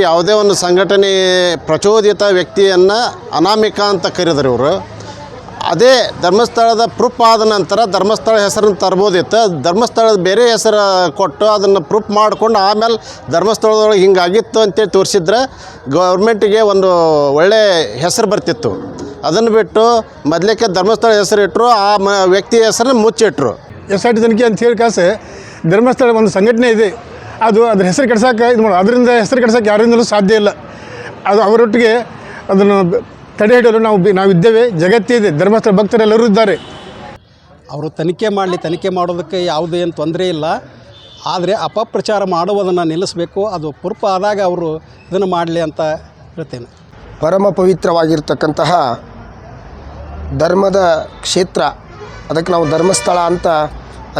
ಯಾವುದೇ ಒಂದು ಸಂಘಟನೆ ಪ್ರಚೋದಿತ ವ್ಯಕ್ತಿಯನ್ನು ಅನಾಮಿಕ ಅಂತ ಕರೆದ್ರು ಇವರು. ಅದೇ ಧರ್ಮಸ್ಥಳದ ಪ್ರೂಫ್ ಆದ ನಂತರ ಧರ್ಮಸ್ಥಳ ಹೆಸರನ್ನು ತರ್ಬೋದಿತ್ತು. ಧರ್ಮಸ್ಥಳದ ಬೇರೆ ಹೆಸರು ಕೊಟ್ಟು ಅದನ್ನು ಪ್ರೂಫ್ ಮಾಡಿಕೊಂಡು ಆಮೇಲೆ ಧರ್ಮಸ್ಥಳದೊಳಗೆ ಹಿಂಗಾಗಿತ್ತು ಅಂತೇಳಿ ತೋರಿಸಿದ್ರೆ ಗೌರ್ಮೆಂಟಿಗೆ ಒಂದು ಒಳ್ಳೆಯ ಹೆಸರು ಬರ್ತಿತ್ತು. ಅದನ್ನು ಬಿಟ್ಟು ಮೊದಲಕ್ಕೆ ಧರ್ಮಸ್ಥಳ ಹೆಸರು ಇಟ್ಟರು, ಆ ವ್ಯಕ್ತಿ ಹೆಸರನ್ನು ಮುಚ್ಚಿಟ್ರು. SIT ತನಿಖೆ ಅಂತ ಹೇಳಿ ಕಾಸು ಧರ್ಮಸ್ಥಳ ಒಂದು ಸಂಘಟನೆ ಇದೆ, ಅದ್ರ ಹೆಸರು ಕೆಡ್ಸೋಕೆ ಇದು ಮಾಡೋದು. ಅದರಿಂದ ಹೆಸರು ಕೆಡ್ಸೋಕೆ ಯಾರಿಂದಲೂ ಸಾಧ್ಯ ಇಲ್ಲ. ಅದು ಅವರೊಟ್ಟಿಗೆ ಅದನ್ನು ತಡೆ ಹಿಡಿಯಲು ನಾವಿದ್ದೇವೆ. ಜಗತ್ತಿದೆ, ಧರ್ಮಸ್ಥಳ ಭಕ್ತರೆಲ್ಲರೂ ಇದ್ದಾರೆ. ಅವರು ತನಿಖೆ ಮಾಡೋದಕ್ಕೆ ಯಾವುದೇನು ತೊಂದರೆ ಇಲ್ಲ. ಆದರೆ ಅಪಪ್ರಚಾರ ಮಾಡುವುದನ್ನು ನಿಲ್ಲಿಸಬೇಕು. ಅದು ಪೂರ್ಪ ಆದಾಗ ಅವರು ಇದನ್ನು ಮಾಡಲಿ ಅಂತ ಹೇಳ್ತೇನೆ. ಪರಮ ಪವಿತ್ರವಾಗಿರ್ತಕ್ಕಂತಹ ಧರ್ಮದ ಕ್ಷೇತ್ರ, ಅದಕ್ಕೆ ನಾವು ಧರ್ಮಸ್ಥಳ ಅಂತ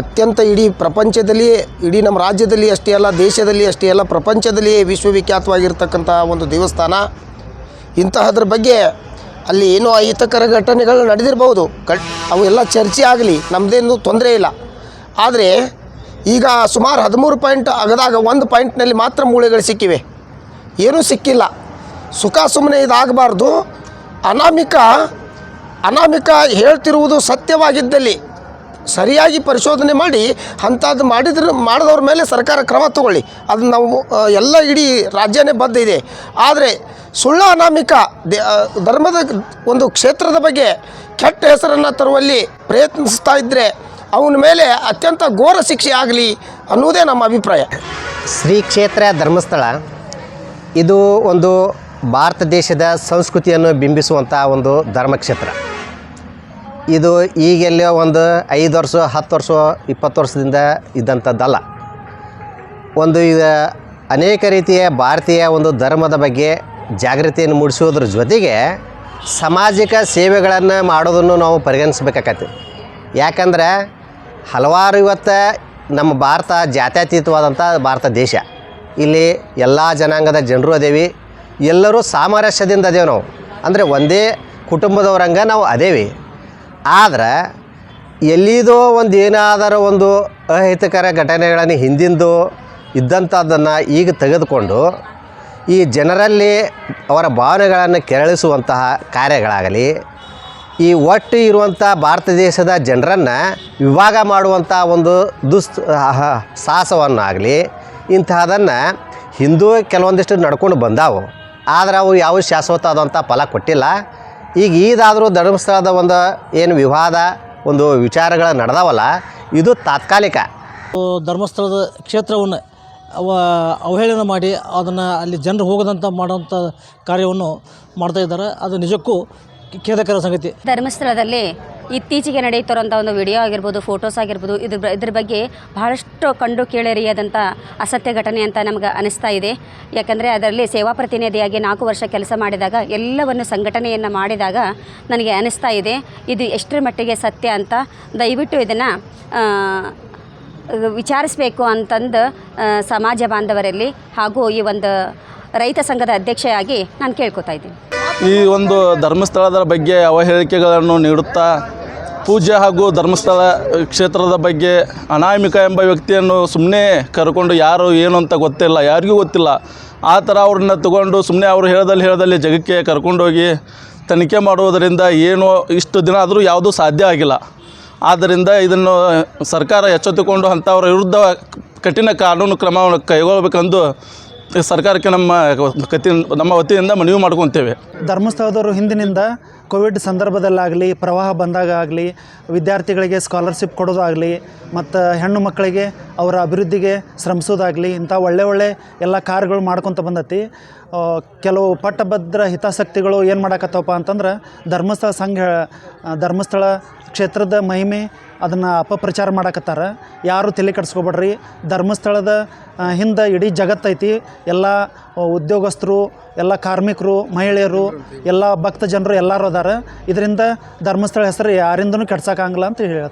ಅತ್ಯಂತ ಇಡೀ ಪ್ರಪಂಚದಲ್ಲಿಯೇ, ಇಡೀ ನಮ್ಮ ರಾಜ್ಯದಲ್ಲಿ ಅಷ್ಟೇ ಅಲ್ಲ, ದೇಶದಲ್ಲಿ ಅಷ್ಟೇ ಅಲ್ಲ, ಪ್ರಪಂಚದಲ್ಲಿಯೇ ವಿಶ್ವವಿಖ್ಯಾತವಾಗಿರ್ತಕ್ಕಂಥ ಒಂದು ದೇವಸ್ಥಾನ. ಇಂತಹದ್ರ ಬಗ್ಗೆ ಅಲ್ಲಿ ಏನೋ ಅಹಿತಕರ ಘಟನೆಗಳು ನಡೆದಿರ್ಬೋದು, ಅವೆಲ್ಲ ಚರ್ಚೆ ಆಗಲಿ, ನಮ್ಮದೇನು ತೊಂದರೆ ಇಲ್ಲ. ಆದರೆ ಈಗ ಸುಮಾರು 13 ಪಾಯಿಂಟ್ ಅಗದಾಗ 1 ಪಾಯಿಂಟ್ನಲ್ಲಿ ಮಾತ್ರ ಮೂಳೆಗಳು ಸಿಕ್ಕಿವೆ, ಏನೂ ಸಿಕ್ಕಿಲ್ಲ. ಸುಖ ಸುಮ್ಮನೆ ಇದಾಗಬಾರ್ದು. ಅನಾಮಿಕ ಹೇಳ್ತಿರುವುದು ಸತ್ಯವಾಗಿದ್ದಲ್ಲಿ ಸರಿಯಾಗಿ ಪರಿಶೋಧನೆ ಮಾಡಿ ಅಂಥದ್ದು ಮಾಡಿದವ್ರ ಮೇಲೆ ಸರ್ಕಾರ ಕ್ರಮ ತಗೊಳ್ಳಿ. ಅದು ನಾವು ಎಲ್ಲ ಇಡೀ ರಾಜ್ಯನೇ ಬದ್ಧ ಇದೆ. ಆದರೆ ಸುಳ್ಳು ಅನಾಮಿಕ ಧರ್ಮದ ಒಂದು ಕ್ಷೇತ್ರದ ಬಗ್ಗೆ ಕೆಟ್ಟ ಹೆಸರನ್ನು ತರುವಲ್ಲಿ ಪ್ರಯತ್ನಿಸ್ತಾ ಇದ್ದರೆ ಅವನ ಮೇಲೆ ಅತ್ಯಂತ ಘೋರ ಶಿಕ್ಷೆ ಆಗಲಿ ಅನ್ನೋದೇ ನಮ್ಮ ಅಭಿಪ್ರಾಯ. ಶ್ರೀ ಕ್ಷೇತ್ರ ಧರ್ಮಸ್ಥಳ ಇದು ಒಂದು ಭಾರತ ದೇಶದ ಸಂಸ್ಕೃತಿಯನ್ನು ಬಿಂಬಿಸುವಂಥ ಒಂದು ಧರ್ಮಕ್ಷೇತ್ರ. ಇದು ಈಗೆಲ್ಲೋ ಒಂದು 5 ವರ್ಷ 10 ವರ್ಷ 20 ವರ್ಷದಿಂದ ಇದ್ದಂಥದ್ದಲ್ಲ. ಒಂದು ಈಗ ಅನೇಕ ರೀತಿಯ ಭಾರತೀಯ ಒಂದು ಧರ್ಮದ ಬಗ್ಗೆ ಜಾಗೃತಿಯನ್ನು ಮೂಡಿಸೋದ್ರ ಜೊತೆಗೆ ಸಾಮಾಜಿಕ ಸೇವೆಗಳನ್ನು ಮಾಡೋದನ್ನು ನಾವು ಪರಿಗಣಿಸಬೇಕಾಗತ್ತೆ. ಯಾಕಂದರೆ ಹಲವಾರು ಇವತ್ತು ನಮ್ಮ ಭಾರತ ಜಾತ್ಯತೀತವಾದಂಥ ಭಾರತ ದೇಶ. ಇಲ್ಲಿ ಎಲ್ಲ ಜನಾಂಗದ ಜನರು ಅದೇವಿ, ಎಲ್ಲರೂ ಸಾಮರಸ್ಯದಿಂದ ಅದೇವೆ. ನಾವು ಅಂದರೆ ಒಂದೇ ಕುಟುಂಬದವರಂಗ ನಾವು ಅದೇವಿ. ಆದರೆ ಎಲ್ಲಿದೋ ಒಂದು ಏನಾದರೂ ಒಂದು ಅಹಿತಕರ ಘಟನೆಗಳನ್ನು ಹಿಂದಿಂದು ಇದ್ದಂಥದ್ದನ್ನು ಈಗ ತೆಗೆದುಕೊಂಡು ಈ ಜನರಲ್ಲಿ ಅವರ ಭಾವನೆಗಳನ್ನು ಕೆರಳಿಸುವಂತಹ ಕಾರ್ಯಗಳಾಗಲಿ, ಈ ಒಟ್ಟು ಇರುವಂಥ ಭಾರತ ದೇಶದ ಜನರನ್ನು ವಿಭಾಗ ಮಾಡುವಂಥ ಒಂದು ಸಾಹಸವನ್ನಾಗಲಿ ಇಂತಹದನ್ನು ಹಿಂದೂ ಕೆಲವೊಂದಿಷ್ಟು ನಡ್ಕೊಂಡು ಬಂದಾವು. ಆದರೆ ಅವು ಯಾವ ಶಾಶ್ವತ ಆದಂಥ ಫಲ ಕೊಟ್ಟಿಲ್ಲ. ಈಗ ಈದಾದರೂ ಧರ್ಮಸ್ಥಳದ ಒಂದು ಏನು ವಿವಾದ ಒಂದು ವಿಚಾರಗಳು ನಡೆದಾವಲ್ಲ, ಇದು ತಾತ್ಕಾಲಿಕ. ಧರ್ಮಸ್ಥಳದ ಕ್ಷೇತ್ರವನ್ನು ಅವಹೇಳನ ಮಾಡಿ ಅದನ್ನು ಅಲ್ಲಿ ಜನರು ಹೋಗದಂಥ ಮಾಡೋಂಥ ಕಾರ್ಯವನ್ನು ಮಾಡ್ತಾಯಿದ್ದಾರೆ. ಅದು ನಿಜಕ್ಕೂ ಖೇದಕರ ಸಂಗತಿ. ಧರ್ಮಸ್ಥಳದಲ್ಲಿ ಇತ್ತೀಚೆಗೆ ನಡೆಯುತ್ತಿರುವಂಥ ಒಂದು ವಿಡಿಯೋ ಆಗಿರ್ಬೋದು, ಫೋಟೋಸ್ ಆಗಿರ್ಬೋದು, ಇದ್ರ ಬಗ್ಗೆ ಬಹಳಷ್ಟು ಕಂಡು ಕೇಳರಿಯಾದಂಥ ಅಸತ್ಯ ಘಟನೆ ಅಂತ ನಮ್ಗೆ ಅನಿಸ್ತಾ ಇದೆ. ಯಾಕಂದರೆ ಅದರಲ್ಲಿ ಸೇವಾ ಪ್ರತಿನಿಧಿಯಾಗಿ 4 ವರ್ಷ ಕೆಲಸ ಮಾಡಿದಾಗ, ಎಲ್ಲವನ್ನು ಸಂಘಟನೆಯನ್ನು ಮಾಡಿದಾಗ ನನಗೆ ಅನಿಸ್ತಾ ಇದೆ ಇದು ಎಷ್ಟರ ಮಟ್ಟಿಗೆ ಸತ್ಯ ಅಂತ. ದಯವಿಟ್ಟು ಇದನ್ನು ವಿಚಾರಿಸಬೇಕು ಅಂತಂದು ಸಮಾಜ ಬಾಂಧವರಲ್ಲಿ ಹಾಗೂ ಈ ಒಂದು ರೈತ ಸಂಘದ ಅಧ್ಯಕ್ಷೆಯಾಗಿ ನಾನು ಕೇಳ್ಕೊತಾ ಇದ್ದೀನಿ. ಈ ಒಂದು ಧರ್ಮಸ್ಥಳದ ಬಗ್ಗೆ ಅವಹೇಳಿಕೆಗಳನ್ನು ನೀಡುತ್ತಾ ಪೂಜ್ಯ ಹಾಗೂ ಧರ್ಮಸ್ಥಳ ಕ್ಷೇತ್ರದ ಬಗ್ಗೆ ಅನಾಮಿಕ ಎಂಬ ವ್ಯಕ್ತಿಯನ್ನು ಸುಮ್ಮನೆ ಕರ್ಕೊಂಡು ಯಾರು ಏನು ಅಂತ ಗೊತ್ತಿಲ್ಲ, ಯಾರಿಗೂ ಗೊತ್ತಿಲ್ಲ, ಆ ಥರ ಅವ್ರನ್ನ ತಗೊಂಡು ಸುಮ್ಮನೆ ಅವರು ಹೇಳ್ದಲ್ಲಿ ಜಗಕ್ಕೆ ಕರ್ಕೊಂಡೋಗಿ ತನಿಖೆ ಮಾಡುವುದರಿಂದ ಏನು ಇಷ್ಟು ದಿನ ಆದರೂ ಯಾವುದೂ ಸಾಧ್ಯ ಆಗಿಲ್ಲ. ಆದ್ದರಿಂದ ಇದನ್ನು ಸರ್ಕಾರ ಎಚ್ಚೆತ್ತುಕೊಂಡು ಅಂಥವರ ವಿರುದ್ಧ ಕಠಿಣ ಕಾನೂನು ಕ್ರಮವನ್ನು ಕೈಗೊಳ್ಳಬೇಕೆಂದು ಸರ್ಕಾರಕ್ಕೆ ನಮ್ಮ ವತಿಯಿಂದ ಮನವಿ ಮಾಡ್ಕೊತೇವೆ. ಧರ್ಮಸ್ಥಳದವರು ಹಿಂದಿನಿಂದ ಕೋವಿಡ್ ಸಂದರ್ಭದಲ್ಲಾಗಲಿ, ಪ್ರವಾಹ ಬಂದಾಗ ಆಗಲಿ, ವಿದ್ಯಾರ್ಥಿಗಳಿಗೆ ಸ್ಕಾಲರ್ಶಿಪ್ ಕೊಡೋದಾಗಲಿ, ಮತ್ತು ಹೆಣ್ಣು ಮಕ್ಕಳಿಗೆ ಅವರ ಅಭಿವೃದ್ಧಿಗೆ ಶ್ರಮಿಸೋದಾಗಲಿ, ಇಂಥ ಒಳ್ಳೆ ಎಲ್ಲ ಕಾರ್ಯಗಳು ಮಾಡ್ಕೊತ ಬಂದತಿ. ಕೆಲವು ಪಟ್ಟಭದ್ರ ಹಿತಾಸಕ್ತಿಗಳು ಏನು ಮಾಡಕತ್ತವಪ್ಪ ಅಂತಂದ್ರೆ ಧರ್ಮಸ್ಥಳ ಕ್ಷೇತ್ರದ ಮಹಿಮೆ ಅದನ್ನು ಅಪಪ್ರಚಾರ ಮಾಡಕತ್ತಾರ. ಯಾರು ತಲೆ ಕೆಡಿಸ್ಕೊಬೇಡ್ರಿ. ಧರ್ಮಸ್ಥಳದ ಹಿಂದೆ ಇಡೀ ಜಗತ್ತೈತಿ. ಎಲ್ಲ ಉದ್ಯೋಗಸ್ಥರು, ಎಲ್ಲ ಕಾರ್ಮಿಕರು, ಮಹಿಳೆಯರು, ಎಲ್ಲ ಭಕ್ತ ಜನರು ಎಲ್ಲರೂ ಅದಾರ. ಇದರಿಂದ ಧರ್ಮಸ್ಥಳ ಹೆಸರು ಯಾರಿಂದನೂ ಕೆಡ್ಸೋಕ್ಕಾಗಲ್ಲ ಅಂತ ಹೇಳ್ತಾರೆ.